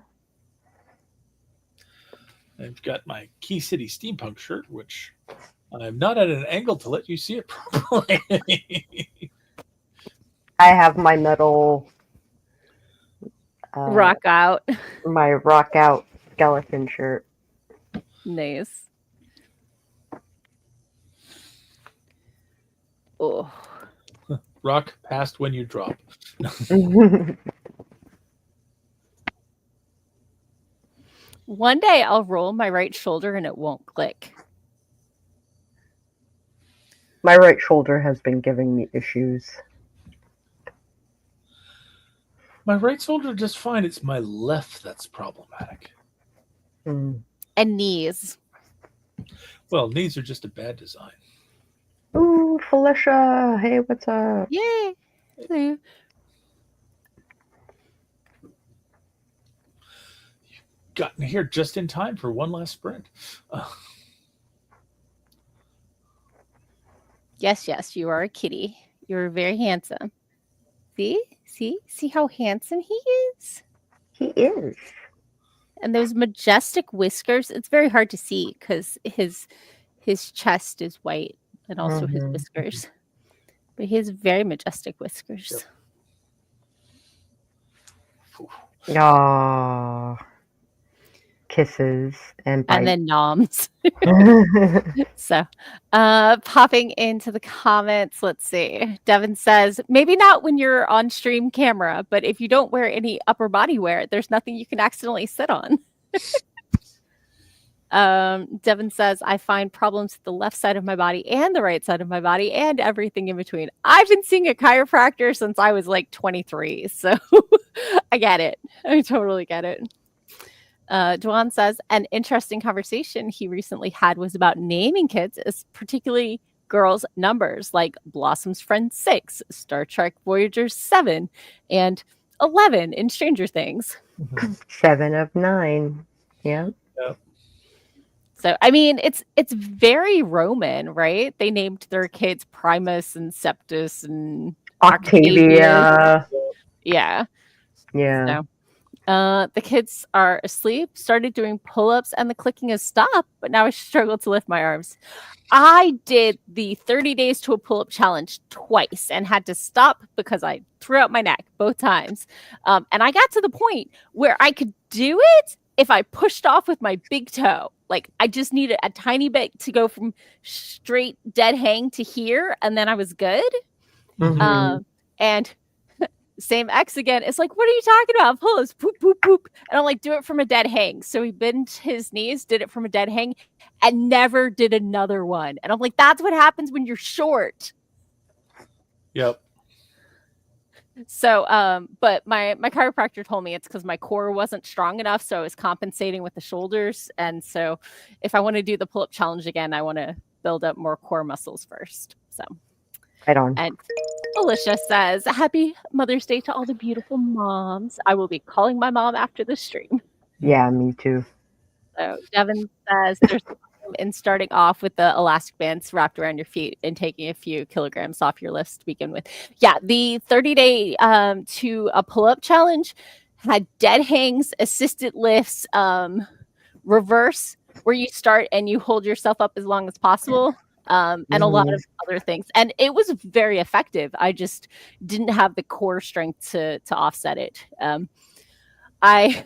I've got my Key City Steampunk shirt, which I'm not at an angle to let you see it properly. I have my metal Rock out. my rock out skeleton shirt. Nice. Oh. Rock past when you drop. One day I'll roll my right shoulder and it won't click. My right shoulder has been giving me issues. My right shoulder just fine. It's my left that's problematic. Mm. And knees. Well, knees are just a bad design. Ooh, Felicia. Hey, what's up? Yay. Hello. Gotten here just in time for one last sprint. Yes, you are a kitty. You're very handsome. See how handsome he is? He is. And those majestic whiskers. It's very hard to see because his chest is white and also his whiskers. But he has very majestic whiskers. Yep. Aww. Kisses and bites. And then noms. So, popping into the comments, let's see. Devin says, maybe not when you're on stream camera, but if you don't wear any upper body wear, there's nothing you can accidentally sit on. Devin says, I find problems with the left side of my body and the right side of my body and everything in between. I've been seeing a chiropractor since I was like 23, so I get it. I totally get it. Duan says, an interesting conversation he recently had was about naming kids, as particularly girls' numbers, like Blossom's friend 6, Star Trek Voyager 7, and 11 in Stranger Things. 7 of 9. Yeah. Yep. So, I mean, it's very Roman, right? They named their kids Primus and Septus and Octavia. Yeah. Yeah. So, the kids are asleep, started doing pull-ups, and the clicking has stopped, but now I struggle to lift my arms. I did the 30 days to a pull-up challenge twice and had to stop because I threw out my neck both times. And I got to the point where I could do it if I pushed off with my big toe. Like, I just needed a tiny bit to go from straight dead hang to here, and then I was good. And same X again. It's like, what are you talking about? Pull us, poop, poop, poop. And I'm like, do it from a dead hang. So he bent his knees, did it from a dead hang, and never did another one. And I'm like, that's what happens when you're short. Yep. So, but my chiropractor told me it's because my core wasn't strong enough, so I was compensating with the shoulders, and so if I wanna do the pull-up challenge again, I wanna build up more core muscles first, so Right on. and Alicia says, "Happy Mother's Day to all the beautiful moms. I will be calling my mom after the stream." Yeah, me too. So Devin says, "There's no harm in starting off with the elastic bands wrapped around your feet and taking a few kilograms off your list to begin with." Yeah, the 30-day to a pull-up challenge had dead hangs, assisted lifts, reverse, where you start and you hold yourself up as long as possible, and a lot Mhm. of other things. And it was very effective. I just didn't have the core strength to offset it. I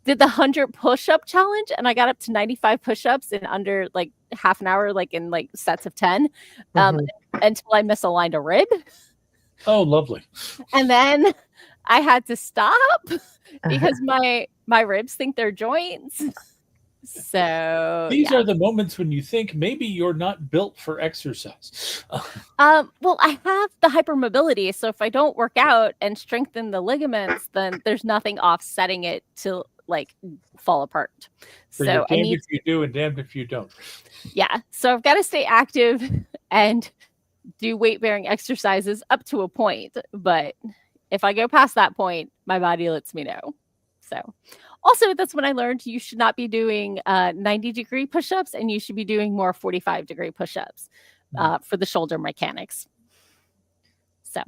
did the 100 push-up challenge, and I got up to 95 push-ups in under, like, half an hour, like, in, like, sets of 10, um, Mhm. until I misaligned a rib, Oh, lovely. and then I had to stop because my ribs think they're joints. So, These yeah. are the moments when you think maybe you're not built for exercise. Well, I have the hypermobility, so if I don't work out and strengthen the ligaments, then there's nothing offsetting it to, like, fall apart. So you're So I damned need if you do and damned if you don't. yeah, so I've gotta stay active and do weight-bearing exercises up to a point, but if I go past that point, my body lets me know. So, also, that's when I learned you should not be doing, 90-degree push-ups, and you should be doing more 45-degree push-ups, for the shoulder mechanics. So,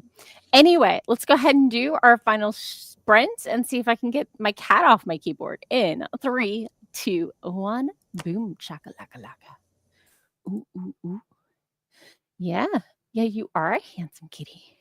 anyway, let's go ahead and do our final sprint and see if I can get my cat off my keyboard in 3, 2, 1. Boom, chakalaka laka. Ooh, ooh, ooh. Yeah. Yeah, you are a handsome kitty.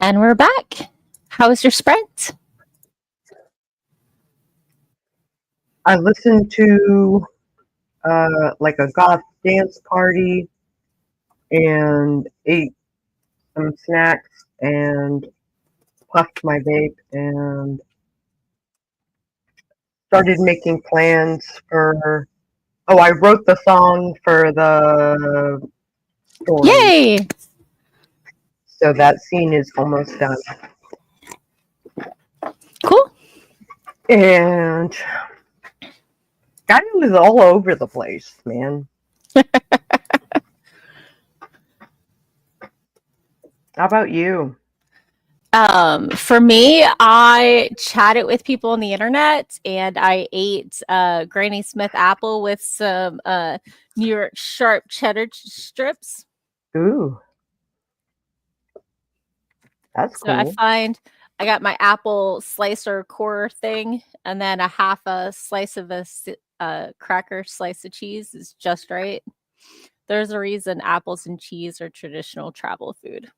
And we're back. How was your sprint? I listened to like a goth dance party and ate some snacks and puffed my vape and started making plans for. Oh, I wrote the song for the story, Yay! so that scene is almost done. Cool. And God, it was all over the place, man. How about you? For me, I chatted with people on the internet and I ate Granny Smith apple with some New York sharp cheddar strips. Ooh, that's So I cool. find I got my apple slicer core thing, and then a half a slice of a cracker slice of cheese is just right. There's a reason apples and cheese are traditional travel food.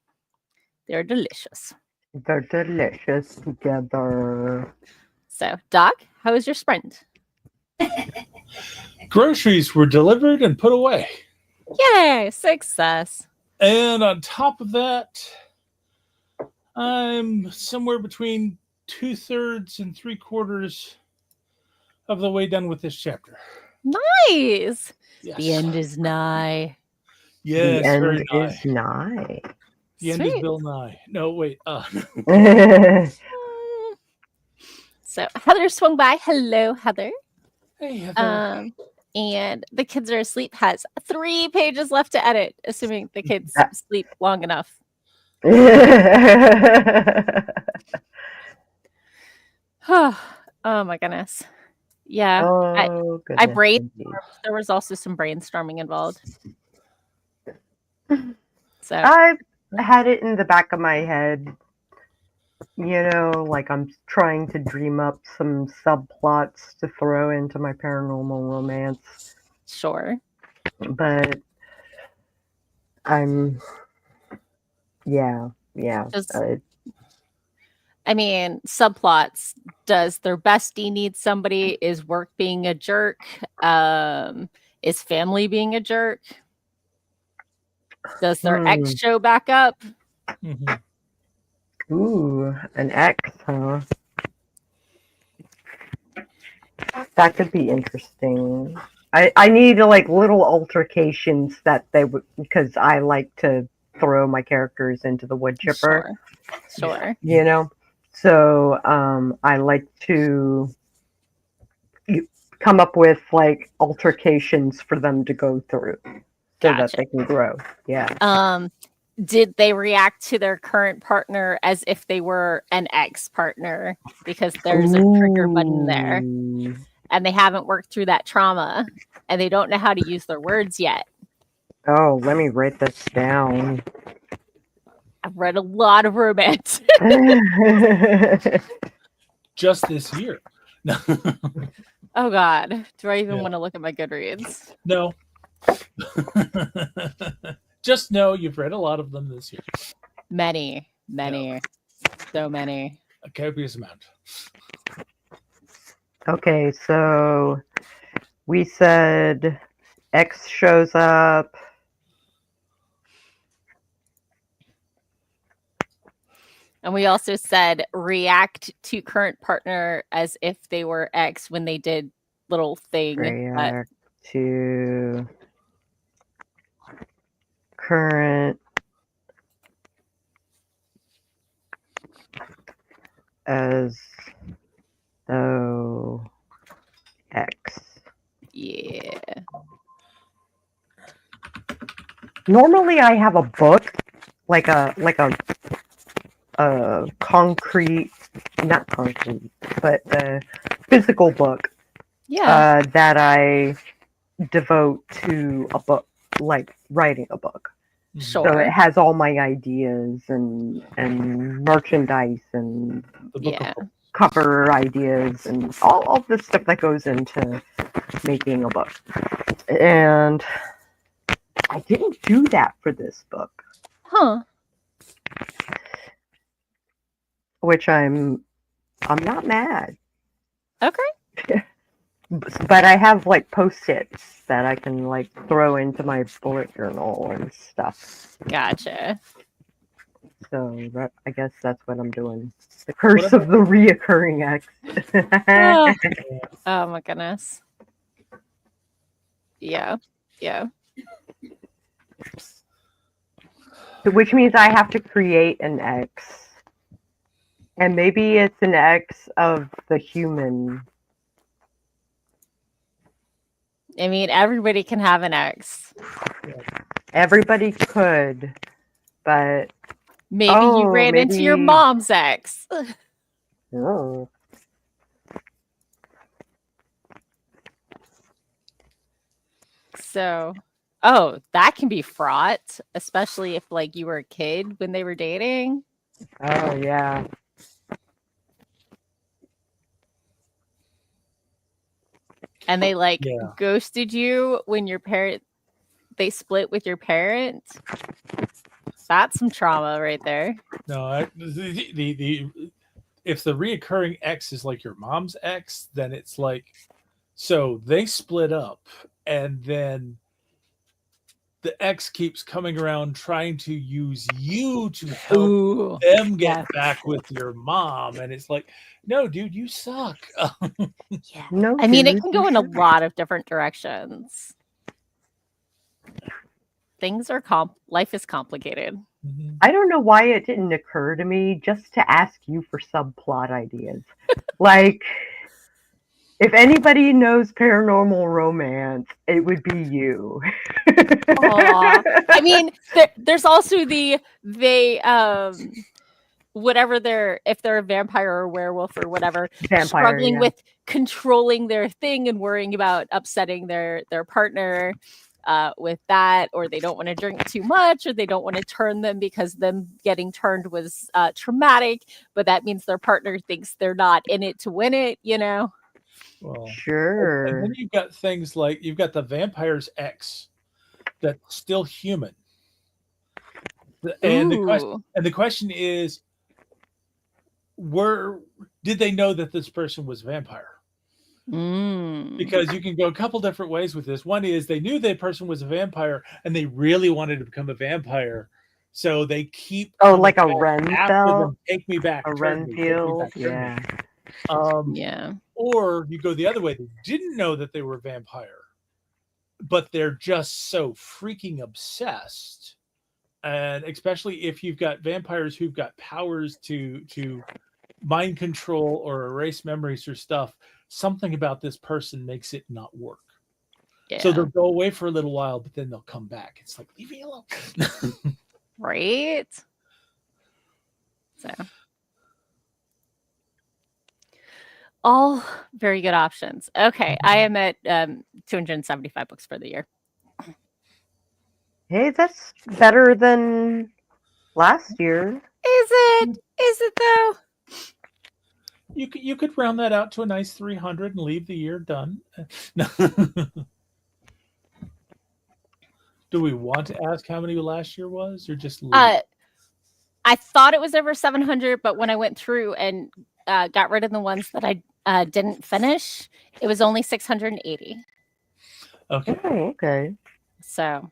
They're delicious. They're delicious together. So, Doc, how was your sprint? Groceries were delivered and put away. Yay, success. And on top of that, I'm somewhere between 2/3 and 3/4 of the way done with this chapter. Nice. Yes. The end is nigh. Yes, the end very nigh. is nigh. The end is Sweet. Bill Nye. No, wait. So Heather swung by. Hello, Heather. Hey, Heather. And the kids are asleep has 3 pages left to edit, assuming the kids sleep long enough. Oh my goodness. Yeah. Oh, I goodness. brainstormed. There was also some brainstorming involved. So I've had it in the back of my head, like I'm trying to dream up some subplots to throw into my paranormal romance, sure. but I'm, yeah. I mean, subplots. Does their bestie need somebody? Is work being a jerk? Is family being a jerk? Does their ex show back up? Mm-hmm. Ooh, an ex, huh? That could be interesting. I need like little altercations that they would, because I like to throw my characters into the wood chipper. Sure. So I like to come up with like altercations for them to go through so that they can grow. Yeah. Did they react to their current partner as if they were an ex-partner? Because there's a trigger button there. And they haven't worked through that trauma. And they don't know how to use their words yet. Oh, let me write this down. I've read a lot of romance. Just this year. Oh, God. Do I even want to look at my Goodreads? No. Just know you've read a lot of them this year. Many. So many. A copious amount. Okay, so we said X shows up. And we also said react to current partner as if they were X when they did little thing. React to current as though X. Yeah. Normally I have a book, like a concrete, not concrete, but a physical book. Yeah. That I devote to a book, like writing a book. Sure. So it has all my ideas and merchandise and cover ideas and all the stuff that goes into making a book. And I didn't do that for this book. Huh. which I'm not mad. Okay. But I have like post-its that I can like throw into my bullet journal and stuff. Gotcha. So I guess that's what I'm doing. The curse about- of the reoccurring X. Oh, oh my goodness. Yeah. Yeah. Which means I have to create an X. And maybe it's an X of the human. I mean, everybody can have an ex. Everybody could, but Maybe you ran into your mom's ex. Oh. So, oh, that can be fraught, especially if like you were a kid when they were dating. Oh yeah. And they like Yeah. ghosted you when they split with your parent. That's some trauma right there. No, the if the reoccurring ex is like your mom's ex, then it's like, so they split up, and then the ex keeps coming around trying to use you to help Ooh, them get yes. back with your mom, and it's like, no, dude, you suck. Yeah. No, I mean, it dude, can you go in a should. lot of different directions. Things are life is complicated. I don't know why it didn't occur to me just to ask you for subplot ideas. Like, if anybody knows paranormal romance, it would be you. Aw. I mean, there's also whatever if they're a vampire or a werewolf or whatever, Vampire, struggling yeah. with controlling their thing and worrying about upsetting their partner with that, or they don't want to drink too much, or they don't want to turn them because them getting turned was traumatic, but that means their partner thinks they're not in it to win it, you know? Well, and Sure. then you've got things like you've got the vampire's ex that's still human. And Ooh. the question is, did they know that this person was a vampire? Because you can go a couple different ways with this. One is they knew that person was a vampire and they really wanted to become a vampire, so they keep like a coming back Ren after spell? them. Take me back, A turn me, take me Renfield? back, turn Yeah. me. Yeah. Or you go the other way. They didn't know that they were a vampire, but they're just so freaking obsessed. And especially if you've got vampires who've got powers to mind control or erase memories or stuff, something about this person makes it not work. Yeah. So they'll go away for a little while, but then they'll come back. It's like, leave me alone. Right? So all very good options. Okay, I am at 275 books for the year. Hey, that's better than last year. Is it? Is it though? You could round that out to a nice 300 and leave the year done. Do we want to ask how many last year was, or just leave? I thought it was over 700, but when I went through and got rid of the ones that I didn't finish, it was only 680. Okay. Oh, okay. So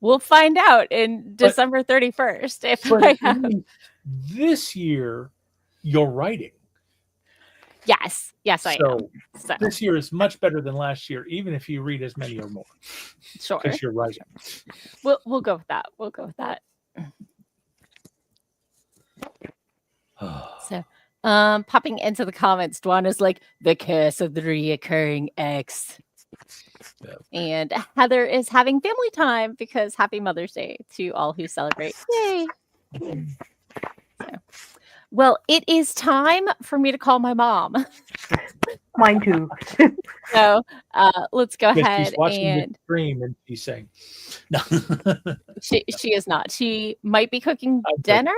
we'll find out in December 31st if I have. This year, you're writing. Yes, I am. So this year is much better than last year, even if you read as many or more. Sure. Because you're writing. We'll go with that. We'll go with that. So, popping into the comments, Dwan is like, the curse of the reoccurring ex. Yeah. And Heather is having family time because happy Mother's Day to all who celebrate. Yay. So, well, it is time for me to call my mom. Mine too. So let's go ahead she's watching and the stream and she's saying, no. she is not. She might be cooking dinner.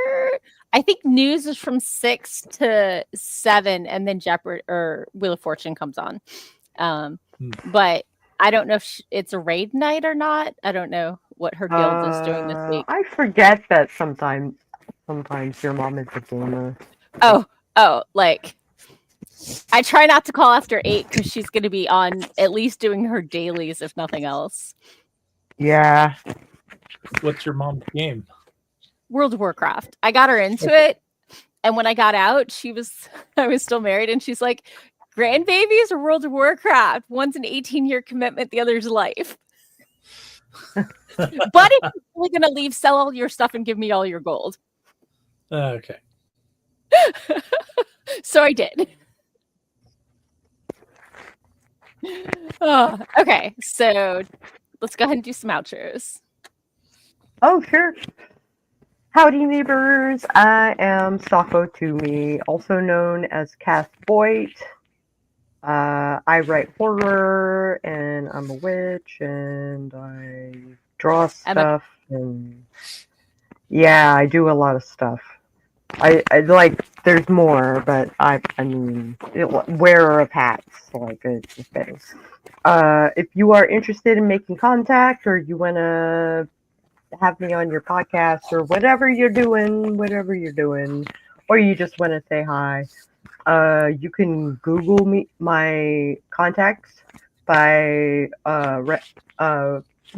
I think news is from 6 to 7, and then Jeopardy or Wheel of Fortune comes on. But I don't know if it's a raid night or not. I don't know what her guild is doing this week. I forget that sometimes your mom is a gamer. Oh, like I try not to call after 8 because she's going to be on at least doing her dailies, if nothing else. Yeah. What's your mom's game? World of Warcraft. I got her into it, and when I got out, I was still married, and she's like, "Grandbabies or World of Warcraft? One's an 18-year commitment, the other's life." But if you're really gonna leave, sell all your stuff and give me all your gold. Okay. So I did. Okay, so let's go ahead and do some outros. Oh, sure. Howdy, neighbors. I am Sako to me, also known as Cass Boyd. I write horror, and I'm a witch, and I draw stuff, and yeah, I do a lot of stuff. I like. There's more, but I mean, wearer of hats, like it's a thing. If you are interested in making contact, or you want to have me on your podcast, or whatever you're doing, or you just want to say hi, you can Google me my contacts by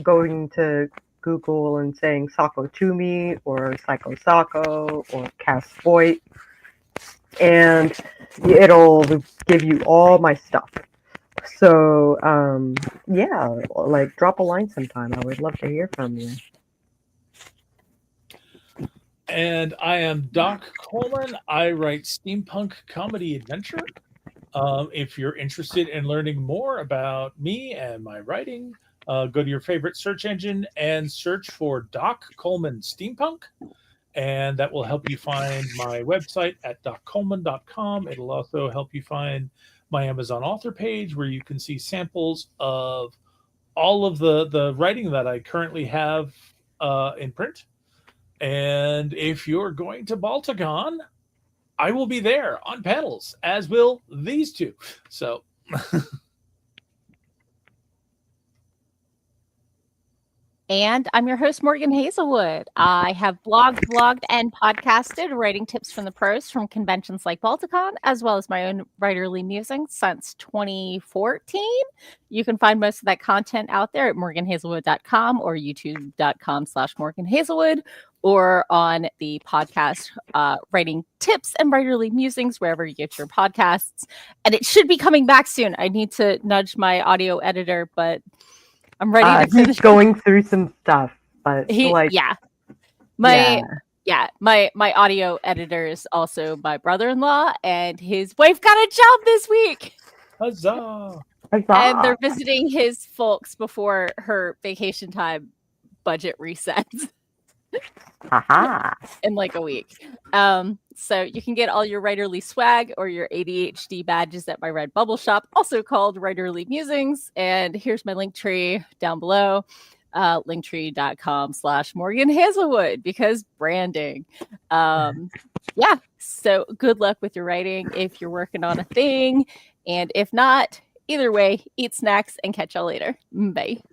going to Google and saying Sako to me, or Psycho Sako, or Cass Voight, and it'll give you all my stuff. So yeah, like drop a line sometime. I would love to hear from you. And I am Doc Coleman. I write steampunk comedy adventure. If you're interested in learning more about me and my writing, go to your favorite search engine and search for Doc Coleman Steampunk. And that will help you find my website at doccoleman.com. It'll also help you find my Amazon author page where you can see samples of all of the writing that I currently have in print. And if you're going to Baltagon, I will be there on panels, as will these two. So And I'm your host, Morgan Hazelwood. I have blogged, and podcasted writing tips from the pros from conventions like Balticon, as well as my own writerly musings since 2014. You can find most of that content out there at morganhazelwood.com or youtube.com/morganhazelwood, or on the podcast writing tips and writerly musings wherever you get your podcasts. And it should be coming back soon. I need to nudge my audio editor, but I'm ready to finish. He's going through some stuff, but my audio editor is also my brother-in-law, and his wife got a job this week. Huzzah! And they're visiting his folks before her vacation time budget resets. In like a week. So you can get all your writerly swag or your ADHD badges at my Redbubble shop, also called Writerly Musings. And here's my link tree down below, linktree.com/Morgan Hazelwood, because branding. Yeah, so good luck with your writing if you're working on a thing. And if not, either way, eat snacks and catch y'all later. Bye.